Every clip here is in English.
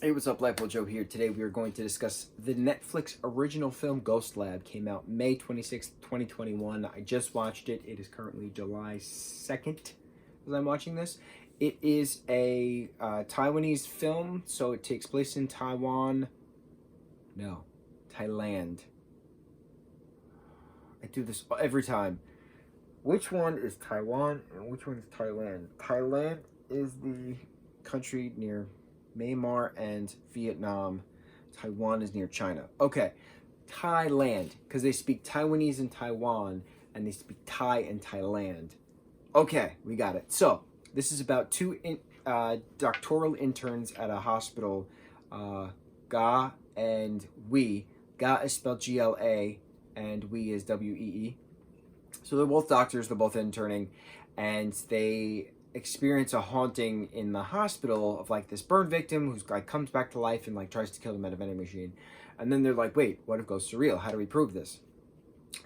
Hey, what's up, lightboltjoe here. Today we are going to discuss the Netflix original film Ghost Lab. Came out May 26th, 2021. I just watched it. It is currently July 2nd as I'm watching this. It is a Taiwanese film, so it takes place in Thailand. I do this every time. Which one is Taiwan and which one is Thailand? Thailand is the country near Myanmar and Vietnam. Taiwan is near China. Okay, Thailand, because they speak Taiwanese in Taiwan and they speak Thai in Thailand. Okay, we got it. So this is about two doctoral interns at a hospital, Ga and Wee. Ga is spelled G-L-A and Wee is W-E-E. So they're both doctors, they're both interning, and they experience a haunting in the hospital of like this burn victim who's like comes back to life and like tries to kill them at a vending machine. And then they're like, wait, what if ghosts are real? How do we prove this?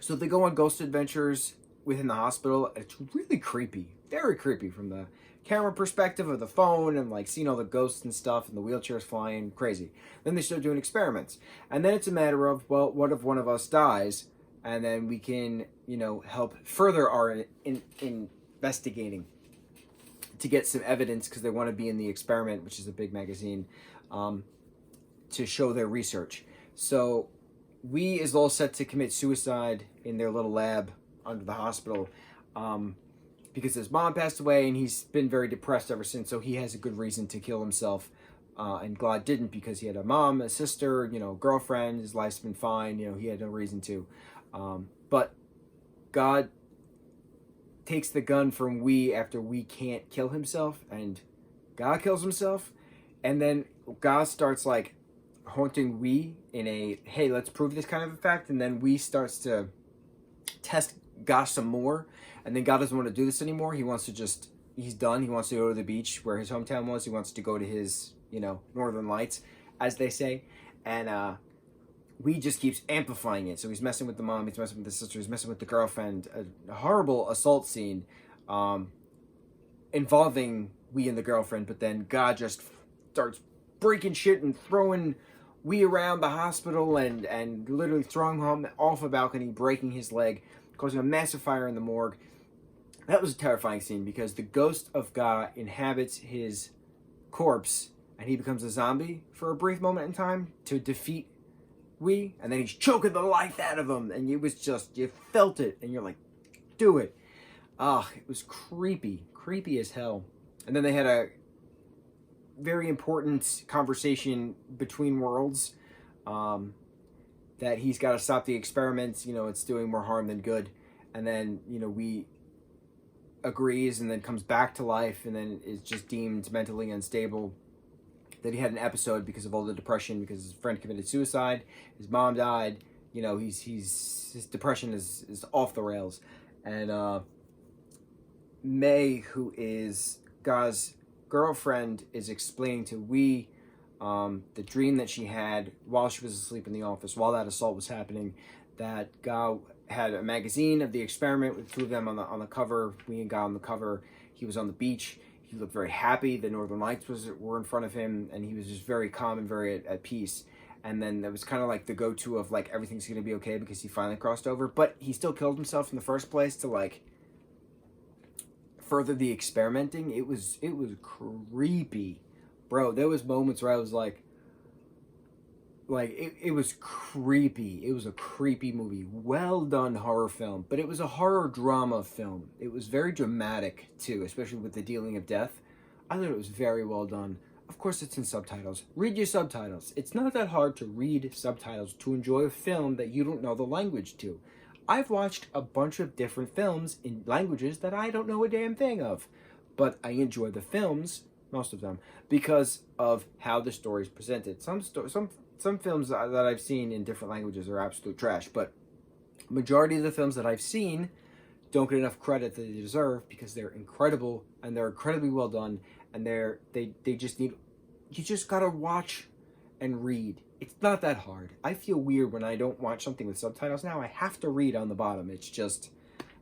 So they go on ghost adventures within the hospital. It's really creepy, very creepy from the camera perspective of the phone and like seeing all the ghosts and stuff and the wheelchairs flying, crazy. Then they start doing experiments. And then it's a matter of, well, what if one of us dies? And then we can, help further our investigating to get some evidence, because they want to be in the experiment, which is a big magazine, to show their research. So Wee is all set to commit suicide in their little lab under the hospital because his mom passed away and he's been very depressed ever since, so he has a good reason to kill himself. And Glad didn't, because he had a mom, a sister, girlfriend, his life's been fine, he had no reason to. But God takes the gun from Wee after Wee can't kill himself, and God kills himself, and then God starts like haunting Wee in a, hey, let's prove this kind of a fact, and then Wee starts to test God some more, and then God doesn't want to do this anymore. He wants to he's done. He wants to go to the beach where his hometown was. He wants to go to his, northern lights, as they say, and Wee just keeps amplifying it. So he's messing with the mom, he's messing with the sister, he's messing with the girlfriend. A horrible assault scene involving Wee and the girlfriend, but then God just starts breaking shit and throwing Wee around the hospital and literally throwing him off a balcony, breaking his leg, causing a massive fire in the morgue. That was a terrifying scene because the ghost of God inhabits his corpse and he becomes a zombie for a brief moment in time to defeat Wee, and then he's choking the life out of him, and it was just, you felt it, and you're like, do it. It was creepy as hell. And then they had a very important conversation between worlds, that he's got to stop the experiments, it's doing more harm than good. And then, Wee agrees and then comes back to life and then is just deemed mentally unstable. That he had an episode because of all the depression, because his friend committed suicide, his mom died, his depression is off the rails. And May, who is Ga's girlfriend, is explaining to Wee the dream that she had while she was asleep in the office, while that assault was happening, that Ga had a magazine of the experiment with two of them on the cover, Wee and Ga on the cover. He was on the beach. He looked very happy. The Northern Lights were in front of him, and he was just very calm and very at peace. And then that was kind of like the go-to of like everything's gonna be okay because he finally crossed over. But he still killed himself in the first place to like further the experimenting. It was creepy, bro. There was moments where I was like it was creepy. It was a creepy movie. Well done horror film, but it was a horror drama film. It was very dramatic too, especially with the dealing of death. I thought it was very well done. Of course, it's in subtitles. Read your subtitles. It's not that hard to read subtitles to enjoy a film that you don't know the language to. I've watched a bunch of different films in languages that I don't know a damn thing of, but I enjoy the films, most of them, because of how the story is presented. Some films that I've seen in different languages are absolute trash, but majority of the films that I've seen don't get enough credit that they deserve because they're incredible and they're incredibly well done, and they just need, you just gotta watch and read. It's not that hard. I feel weird when I don't watch something with subtitles now. I have to read on the bottom. It's just,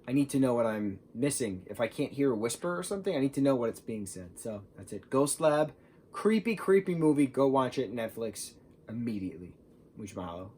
I need to know what I'm missing. If I can't hear a whisper or something, I need to know what it's being said. So that's it. Ghost Lab, Creepy, creepy movie. Go watch it. Netflix immediately. Mucho mahalo.